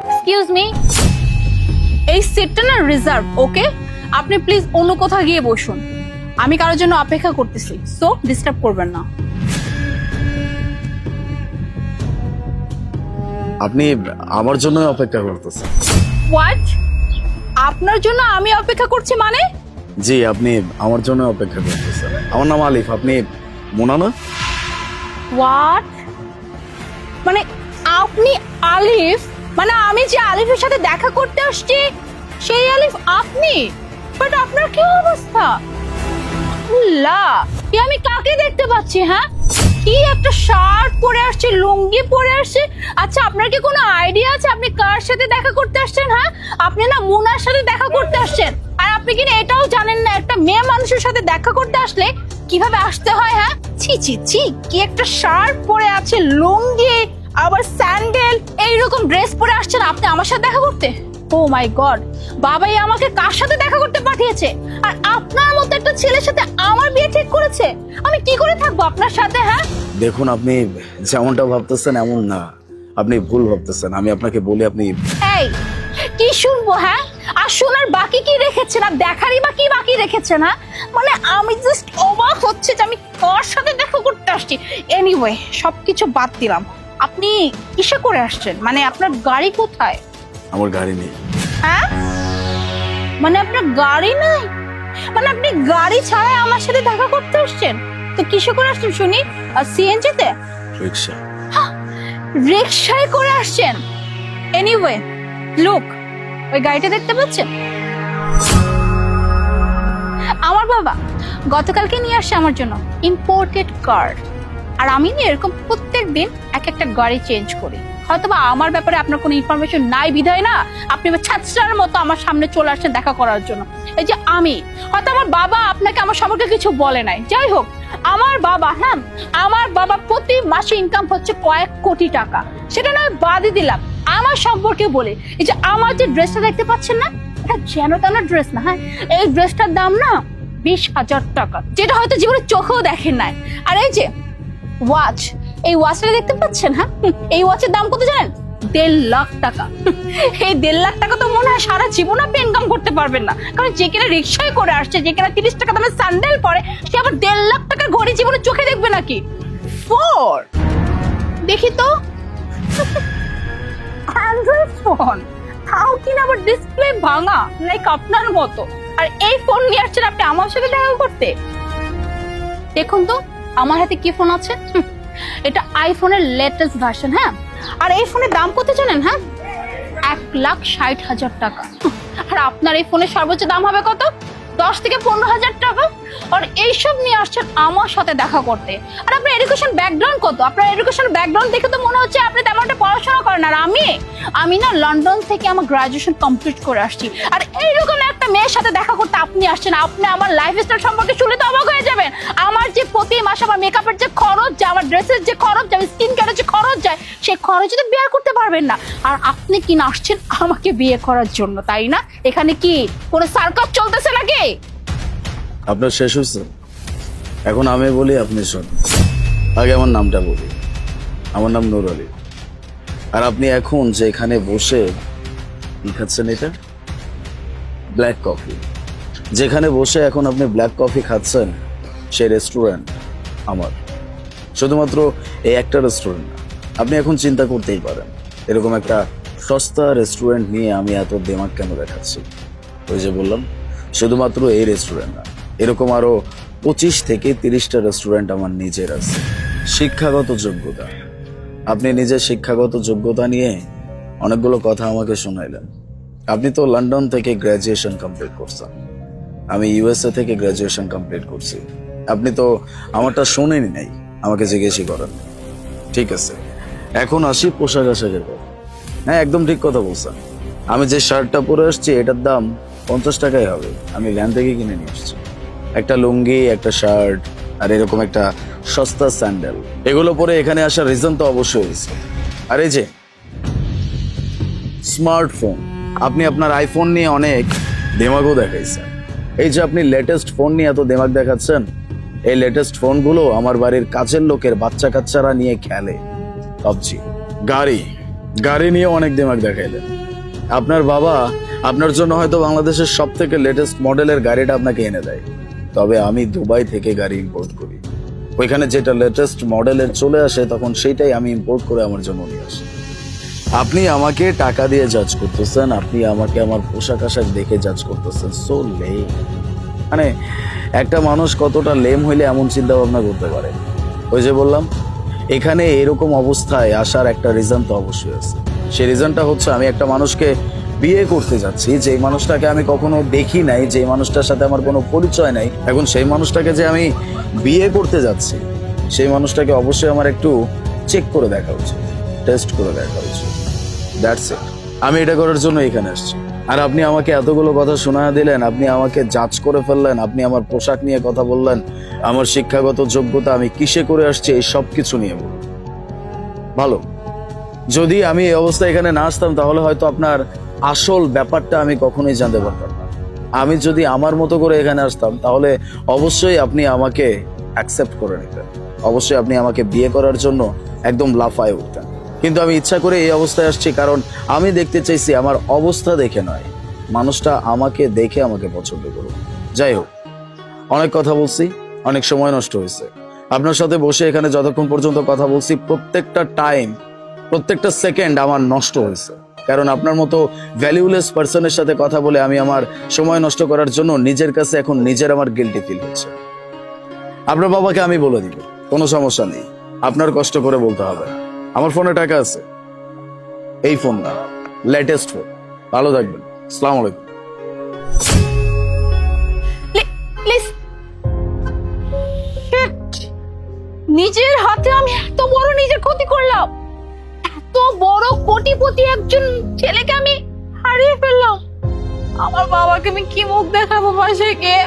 Excuse me, এই সিটটা না রিজার্ভ, ওকে? আপনি প্লিজ অন্য কোথাও গিয়ে বসুন। আমি কারোর জন্য অপেক্ষা করতেছি, সো ডিস্টার্ব করবেন না। আপনি আমার জন্য অপেক্ষা করতেছেন? হোয়াট? আপনার জন্য আমি অপেক্ষা করছি মানে? জি, আপনি আমার জন্য অপেক্ষা করতেছেন। আমার নাম আলিফ, আপনি মোনা না? হোয়াট? মানে আপনি আলিফ? মানে আমি যে আলিফের সাথে দেখা করতে আসছি সেই আলিফ আপনি? বাট আপনার কি অবস্থা? আল্লাহ, কি আমি কাকে দেখতে পাচ্ছি? হ্যাঁ, কি একটা শার্ট পরে আসছে, লুঙ্গি পরে আসছে। আচ্ছা, আপনার কি কোনো আইডিয়া আছে আপনি কার সাথে দেখা করতে আসছেন? হ্যাঁ, আপনি না মুনার সাথে দেখা করতে আসছেন। আর আপনি কি না এটাও জানেন না একটা মেয়ে মানুষের সাথে দেখা করতে আসলে কিভাবে আসতে হয়? হ্যাঁ, ছি ছি ছি, কি একটা শার্ট পরে আছে, লুঙ্গি, আবার স্যান্ডেল, এইরকম ড্রেস পরে আসছেন আপনি আমার সাথে দেখা করতে? ও মাই গড, বাবাই আমাকে কার সাথে দেখা করতে পাঠিয়েছে? আর আপনার মতো একটা ছেলের সাথে আমার বিয়ে ঠিক করেছে? আমি কি করে থাকবো আপনার সাথে? হ্যাঁ, দেখুন, আপনি যেমনটা ভাবতেছেন এমন না, আপনি ভুল ভাবতেছেন। আমি আপনাকে বলি, আপনি এই কি শুনবো? হ্যাঁ, আর শোনার বাকি কি রেখেছেন? আর দেখারই বা কি বাকি রেখেছেন? হ্যাঁ, মানে আমি জাস্ট অবাক হচ্ছে যে আমি কার সাথে দেখা করতে আসছি। এনিওয়ে, সবকিছু বাদ দিলাম, আপনি কিসে করে আসছেন? মানে আপনার গাড়ি কোথায়? আমার গাড়ি নেই। হ্যাঁ, মানে আপনার গাড়ি নাই? মানে আপনি গাড়ি ছাড়াই আমার সাথে দেখা করতে আসছেন? তো কিসে করে আসছেন শুনি? আর সিএনজি তে? রিক্সা। রিকশায় করে আসছেন? এনিওয়ে, লুক, ওই গাড়িটা দেখতে পাচ্ছেন? আমার বাবা গতকালকে নিয়ে আসছে আমার জন্য ইম্পোর্টেড কার। আর আমি না এরকম প্রত্যেকদিন এক একটা গাড়ি চেঞ্জ করি। হয়তোবা আমার ব্যাপারে আপনার কোনো ইনফরমেশন নাই বিধায় না আপনি ছাত্রার মতো আমার সামনে চলে আসছেন দেখা করার জন্য। এই যে আমি, হয়তো আমার বাবা আপনাকে আমার সম্পর্কে কিছু বলে নাই, যাই হোক, আমার বাবা, হ্যাঁ, আমার বাবা প্রতি মাসে ইনকাম হচ্ছে কয়েক কোটি টাকা। সেটা নয় বাদই দিলাম, আমার সম্পর্কে বলে, এই যে আমার যে ড্রেসটা দেখতে পাচ্ছেন না, এটা যেন তেন ড্রেস না। হ্যাঁ, এই ড্রেসটার দাম না 20,000 টাকা, যেটা হয়তো জীবনে চোখেও দেখেন নাই। আর এই যে ওয়াচ, এই ওয়াচটা দেখতে পাচ্ছেন, হ্যাঁ, এই ওয়াচের দাম কত জানেন? 1.5 লাখ টাকা। এই 1.5 লাখ টাকা তো মনে হয় সারা জীবন আপনি ইনকাম করতে পারবেন না, কারণ যে কিনা রিক্সায় করে আসছে, যে কিনা 30 টাকা দামের স্যান্ডেল পরে, সে আবার 1.5 লাখ টাকার ঘড়ি জীবনে চোখে দেখবে নাকি? ফোর দেখি তো, অ্যান্ড্রয়েড ফোন, তাও কিনা আবার ডিসপ্লে ভাঙা, লাইক আপনার মতো। আর এই ফোন নিয়ে আসছেন আপনি আমার সাথে দেখা করতে? দেখুন তো আমার হাতে কি ফোন আছে। এটা আইফোনের লেটেস্ট ভার্সন। হ্যাঁ, আর এই ফোনের দাম কত জানেন? হ্যাঁ, 1,60,000 টাকা। আর আপনার এই ফোনের সর্বোচ্চ দাম হবে কত? 10 থেকে 15,000 টাকা। আর এইসব নিয়ে আসছেন আমার সাথে দেখা করতে। আর আপনার এডুকেশন ব্যাকগ্রাউন্ড কত? আপনার এডুকেশন ব্যাকগ্রাউন্ড দেখে তো মনে হচ্ছে আপনি তেমন একটা পড়াশোনা করেন। আর আমি না লন্ডন থেকে আমার গ্রাজুয়েশন কমপ্লিট করে আসছি। আর এইরকম একটা মেয়ের সাথে দেখা করতে আপনি আসছেন? আপনি আমার লাইফস্টাইল সম্পর্কে শুনলে তো অবাক হয়ে যাবেন। আমার যে প্রতি মাসে আমার মেকআপের যে খরচ যায়, আমার ড্রেসের যে খরচ যায়, স্কিন কেয়ারের যে খরচ যায়, সেই খরচ তো বেয়ার করতে পারবেন না। আর আপনি কি না আসছেন আমাকে বিয়ে করার জন্য, তাই না? এখানে কি কোনো সার্কাস চলতেছে নাকি? আপনার শেষ হয়েছে? এখন আমি বলি, আপনি শুনুন। আগে আমার নামটা বলি। আমার নাম নূর আলী। আর আপনি এখন যে এখানে বসে কি খাচ্ছেন, এটা ব্ল্যাক কফি। যেখানে বসে এখন আপনি ব্ল্যাক কফি খাচ্ছেন, সেই রেস্টুরেন্ট আমার। শুধুমাত্র এই একটা রেস্টুরেন্ট না, আপনি এখন চিন্তা করতেই পারেন এরকম একটা সস্তা রেস্টুরেন্ট নিয়ে আমি এত দিমাগ কেন দেখাচ্ছি। ওই যে বললাম, শুধুমাত্র এই রেস্টুরেন্ট না, এরকম আরো 25 থেকে 30টা রেস্টুরেন্ট আমার নিজের আছে। শিক্ষাগত যোগ্যতা, আপনি নিজের শিক্ষাগত যোগ্যতা নিয়ে অনেকগুলো কথা আমাকে শোনাইলেন। আপনি তো লন্ডন থেকে গ্রাজুয়েশন কমপ্লিট করছেন, আমি ইউএসএ থেকে গ্রাজুয়েশন কমপ্লিট করছি। আপনি তো আমারটা শোনেনি নাই, আমাকে জিজ্ঞেসই করেন। ঠিক আছে, এখন আসি পোশাক আশাকের কথা। হ্যাঁ, একদম ঠিক কথা বলছেন। আমি যে শার্টটা পরে আসছি এটার দাম 50 টাকাই হবে। আমি ল্যান্ড থেকে কিনে নিয়ে আসছি। একটা লুঙ্গি, একটা শার্ট, আর এরকম একটা সস্তা স্যান্ডেল, এগুলো পরে এখানে আসার রিজন তো অবশ্যই হয়েছে। আর এই যে স্মার্টফোন, আপনি আপনার আইফোন নিয়ে অনেক দেমাগও দেখাইছেন। এই যে আপনি লেটেস্ট ফোন নিয়ে এত দেমাগ দেখাচ্ছেন, এই লেটেস্ট ফোনগুলো আমার বাড়ির কাছের লোকের বাচ্চা কাচ্চারা নিয়ে খেলে। পাবজি, গাড়ি, গাড়ি নিয়ে অনেক দিমাগ দেখাইলেন। আপনার বাবা আপনার জন্য হয়তো বাংলাদেশের সব থেকে লেটেস্ট মডেলের গাড়িটা আপনাকে এনে দেয়, তবে আমি দুবাই থেকে গাড়ি ইম্পোর্ট করি। ওইখানে যেটা লেটেস্ট মডেলের চলে আসে তখন সেইটাই আমি ইম্পোর্ট করে আমার জন্য নিয়ে আসি। আপনি আমাকে টাকা দিয়ে জাজ করতেছেন, আপনি আমাকে আমার পোশাক আশাক দেখে জাজ করতেছেন। So lame. মানে একটা মানুষ কতটা লেম হইলে এমন চিন্তা ভাবনা করতে পারে? ওই যে বললাম, এখানে এরকম অবস্থায় আসার একটা রিজন তো অবশ্যই আছে। সেই রিজনটা হচ্ছে আমি একটা মানুষকে বিয়ে করতে যাচ্ছি, যে মানুষটাকে আমি কখনো দেখি নাই, যে মানুষটার সাথে আমার কোনো পরিচয় নাই। এখন সেই মানুষটাকে যে আমি বিয়ে করতে যাচ্ছি, সেই মানুষটাকে অবশ্যই আমার একটু চেক করে দেখা উচিত, টেস্ট করে দেখা উচিত। That's it. আমি এটা করার জন্য এখানে আসছি। আর আপনি আমাকে এতগুলো কথা শোনা দিলেন, আপনি আমাকে জাজ করে ফেললেন, আপনি আমার পোশাক নিয়ে কথা বললেন, আমার শিক্ষাগত যোগ্যতা, আমি কিসে করে আসছি, এই সব কিছু নিয়ে বলুন। ভালো, যদি আমি এই অবস্থায় এখানে না আসতাম তাহলে হয়তো আপনার আসল ব্যাপারটা আমি কখনোই জানতে পারতাম না। আমি যদি আমার মতো করে এখানে আসতাম তাহলে অবশ্যই আপনি আমাকে অ্যাকসেপ্ট করে নিতেন, অবশ্যই আপনি আমাকে বিয়ে করার জন্য একদম লাফায় উঠতেন। কিন্তু আমি ইচ্ছা করে এই অবস্থায় আসছি কারণ আমি দেখতে চাইছি আমার অবস্থা দেখে নয়, মানুষটা আমাকে দেখে আমাকে পছন্দ করুক। যাই হোক, অনেক কথা বলছি, অনেক সময় নষ্ট হয়েছে। আপনার সাথে বসে এখানে যতক্ষণ পর্যন্ত কথা বলছি প্রত্যেকটা টাইম, প্রত্যেকটা সেকেন্ড আমার নষ্ট হয়েছে, কারণ আপনার মতো ভ্যালুলেস পার্সনের সাথে কথা বলে আমি আমার সময় নষ্ট করার জন্য নিজের কাছে এখন নিজের আমার গিল্টি ফিল হচ্ছে। আপনার বাবাকে আমি বলে দিব, কোনো সমস্যা নেই, আপনার কষ্ট করে বলতে হবে না। আমার ফোনে টাকা আছে, এই ফোন না, লেটেস্ট ফোন। ভালো থাকবেন, আসসালামু আলাইকুম। প্লিজ, নিজের হাতে আমি এত বড় নিজের ক্ষতি করলাম, এত বড় কোটিপতি একজন ছেলেকে আমি হারিয়ে ফেললাম। আমার বাবাকে আমি কি মুখ দেখাবো বাসায় গিয়ে?